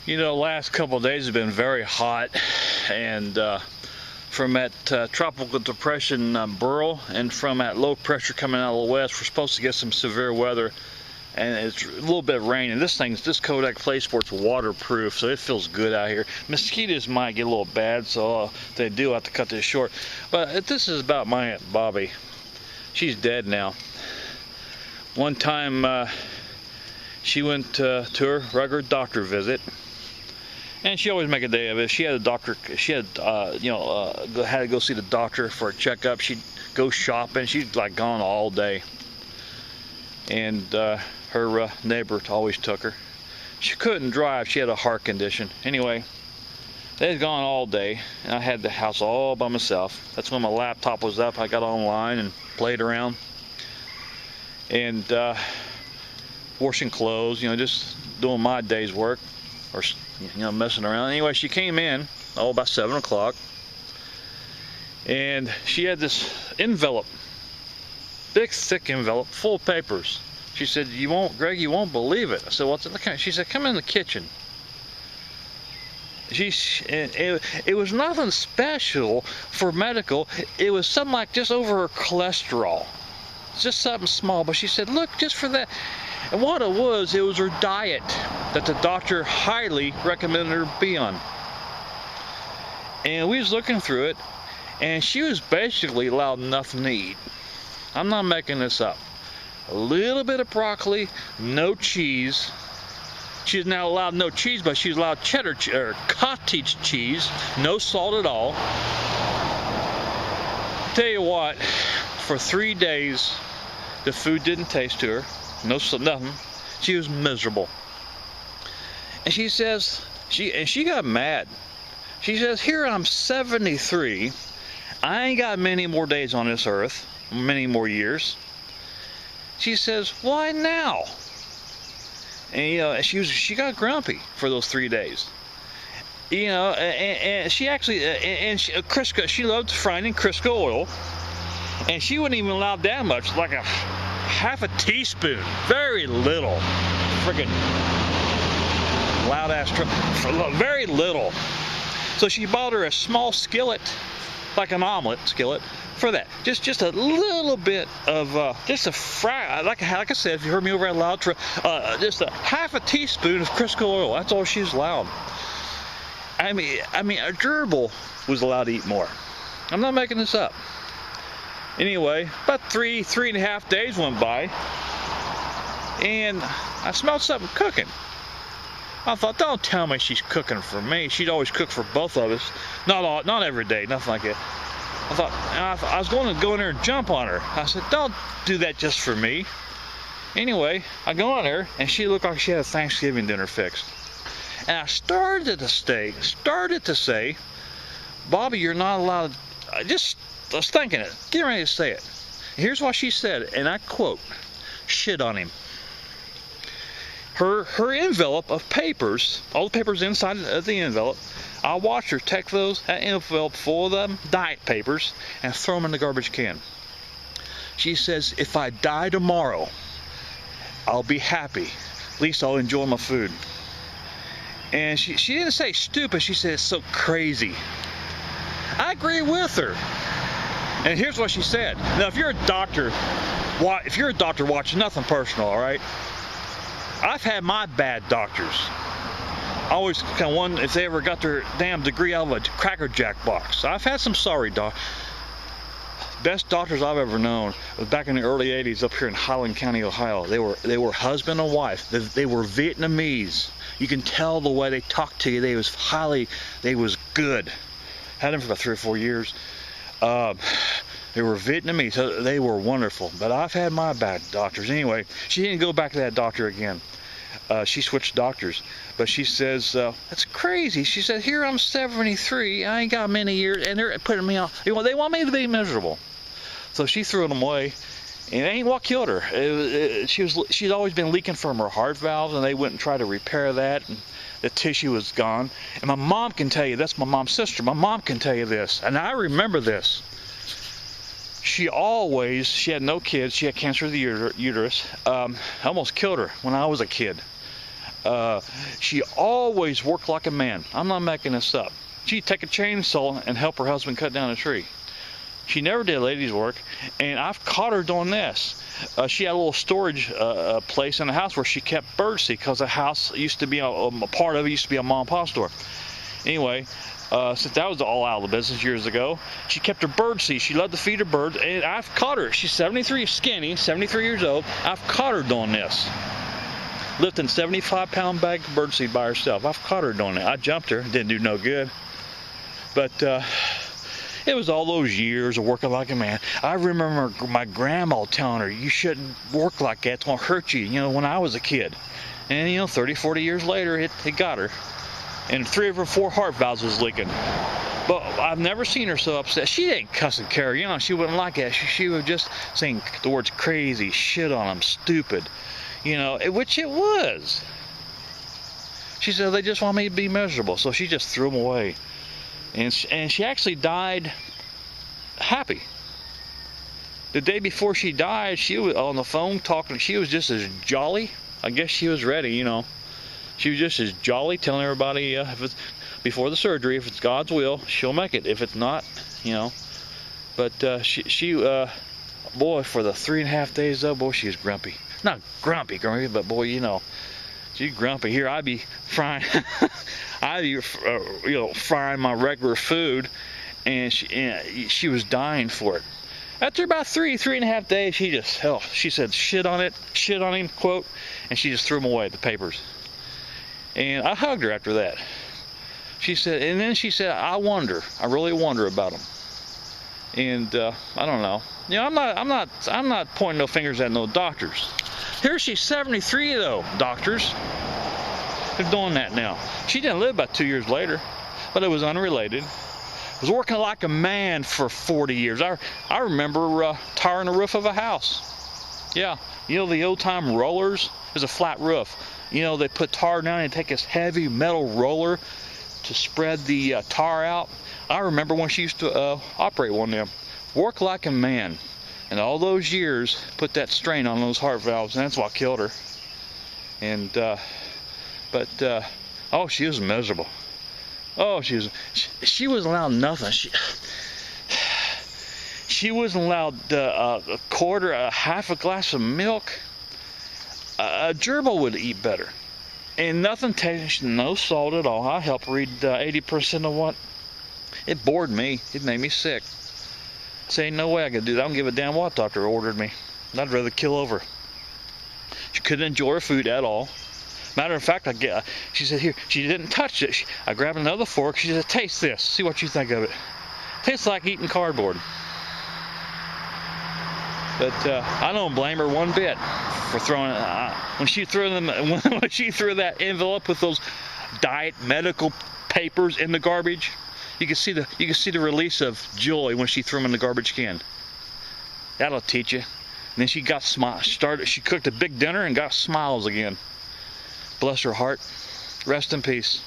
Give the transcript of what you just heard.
You know, last couple of days have been very hot, and from that tropical depression Burl, and from that low pressure coming out of the west, we're supposed to get some severe weather, and it's a little bit of rain. And this Kodak Play Sport's waterproof, so it feels good out here. Mosquitoes might get a little bad, so if they do, I have to cut this short. But this is about my Aunt Bobby. She's dead now. One time she went to her regular doctor visit, and she always make a day of it. She had a doctor. She had had to go see the doctor for a checkup. She'd go shopping. She'd like gone all day, and her neighbor always took her. She couldn't drive. She had a heart condition. Anyway, they had gone all day, and I had the house all by myself. That's when my laptop was up. I got online and played around, and washing clothes. Just doing my day's work, or messing around. Anyway, she came in about 7 o'clock, and she had this envelope, big thick envelope full of papers. She said, Greg, you won't believe it. I said, what's it? She said, come in the kitchen. It was nothing special for medical. It was something like just over her cholesterol. It's just something small, but she said, look, just for that. And what it was her diet that the doctor highly recommended her be on. And we was looking through it, and she was basically allowed nothing to eat. I'm not making this up. A little bit of broccoli, no cheese. She's now allowed no cheese, but she's allowed cheddar or cottage cheese, no salt at all. Tell you what, for 3 days, the food didn't taste to her. Nothing. She was miserable. And she says, she got mad. She says, here I'm 73. I ain't got many more days on this earth, many more years. She says, why now? And she got grumpy for those 3 days. And she actually Crisco. She loved frying in Crisco oil, and she wouldn't even allow that much, like a half a teaspoon, very little, friggin' loud ass, very little. So she bought her a small skillet, like an omelet skillet, for that. Just a little bit of, just a fry, like I said, if you heard me over at loud, just a half a teaspoon of Crisco oil. That's all she's allowed. I mean, a gerbil was allowed to eat more. I'm not making this up. Anyway, about three and a half days went by, and I smelled something cooking. I thought, don't tell me she's cooking for me. She'd always cook for both of us. Not every day, nothing like that. I thought, I was going to go in there and jump on her. I said, don't do that just for me. Anyway, I go on there, and she looked like she had a Thanksgiving dinner fixed. And I started to say, Bobby, you're not allowed, I was thinking it, getting ready to say it. Here's what she said, and I quote, shit on him. Her envelope of papers, all the papers inside of the envelope, I watched her take that envelope full of them diet papers and throw them in the garbage can. She says, if I die tomorrow, I'll be happy. At least I'll enjoy my food. And she didn't say stupid, she said it's so crazy. I agree with her. And here's what she said. Now, if you're a doctor, watch nothing personal, all right? I've had my bad doctors. I always kind of wonder if they ever got their damn degree out of a Cracker Jack box. I've had some sorry doctors. Best doctors I've ever known was back in the early 80s up here in Highland County, Ohio. They were husband and wife. They were Vietnamese. You can tell the way they talked to you. They was good. Had them for about 3 or 4 years. They were Vietnamese, so they were wonderful. But I've had my bad doctors. Anyway, she didn't go back to that doctor again. She switched doctors. But she says, that's crazy. She said, here I'm 73. I ain't got many years, and they're putting me off. They want me to be miserable. So she threw them away. And it ain't what killed her. She'd always been leaking from her heart valves, and they went and tried to repair that, and the tissue was gone. And my mom can tell you, that's my mom's sister. My mom can tell you this, and I remember this. She had no kids. She had cancer of the uterus. Almost killed her when I was a kid. She always worked like a man. I'm not making this up. She'd take a chainsaw and help her husband cut down a tree. She never did ladies' work, and I've caught her doing this. She had a little storage place in the house where she kept birdseed, because the house used to be a part of it used to be a mom and pop store. Anyway, since that was all out of the business years ago, she kept her birdseed. She loved to feed her birds, and I've caught her. She's 73, skinny, 73 years old. I've caught her doing this, lifting 75-pound bag of birdseed by herself. I've caught her doing it. I jumped her, didn't do no good, but. It was all those years of working like a man. I remember my grandma telling her, you shouldn't work like that, it's going to hurt you, when I was a kid. And, 30, 40 years later, it got her. And 3 of her 4 heart valves was leaking. But I've never seen her so upset. She ain't cussing Carrie, she wouldn't like that. She was just saying the words crazy, shit on them, stupid, which it was. She said, they just want me to be miserable, so she just threw them away. And she actually died happy. The day before she died, she was on the phone talking. She was just as jolly. I guess she was ready, She was just as jolly, telling everybody if it's before the surgery, if it's God's will, she'll make it. If it's not, But she boy, for the 3.5 days though, boy, she was grumpy. Not grumpy, but boy, she's grumpy. Here I'd be frying, frying my regular food, and she was dying for it. After about 3.5 days, she said shit on him, quote, and she just threw them away, the papers. And I hugged her after that. And then she said, I really wonder about them. And I don't know. I'm not pointing no fingers at no doctors. Here she's 73 though, doctors. They're doing that now. She didn't live about 2 years later, but it was unrelated. I was working like a man for 40 years. I remember tarring the roof of a house. Yeah, the old time rollers. There's a flat roof. They put tar down and take this heavy metal roller to spread the tar out. I remember when she used to operate one of them. Work like a man. And all those years put that strain on those heart valves, and that's what killed her. And oh, she was miserable. Oh, she wasn't allowed nothing. She wasn't allowed half a glass of milk. A gerbil would eat better. And nothing tastes, no salt at all. I helped read 80% of what. It bored me. It made me sick. Say, no way I could do that. I don't give a damn what doctor ordered me. I'd rather kill over. She couldn't enjoy her food at all. Matter of fact, she said, here, she didn't touch it. I grabbed another fork. She said, taste this. See what you think of it. Tastes like eating cardboard. But I don't blame her one bit for throwing it. When she threw that envelope with those diet medical papers in the garbage, you can see the release of joy when she threw them in the garbage can. That'll teach you. And then she got she cooked a big dinner and got smiles again. Bless her heart. Rest in peace.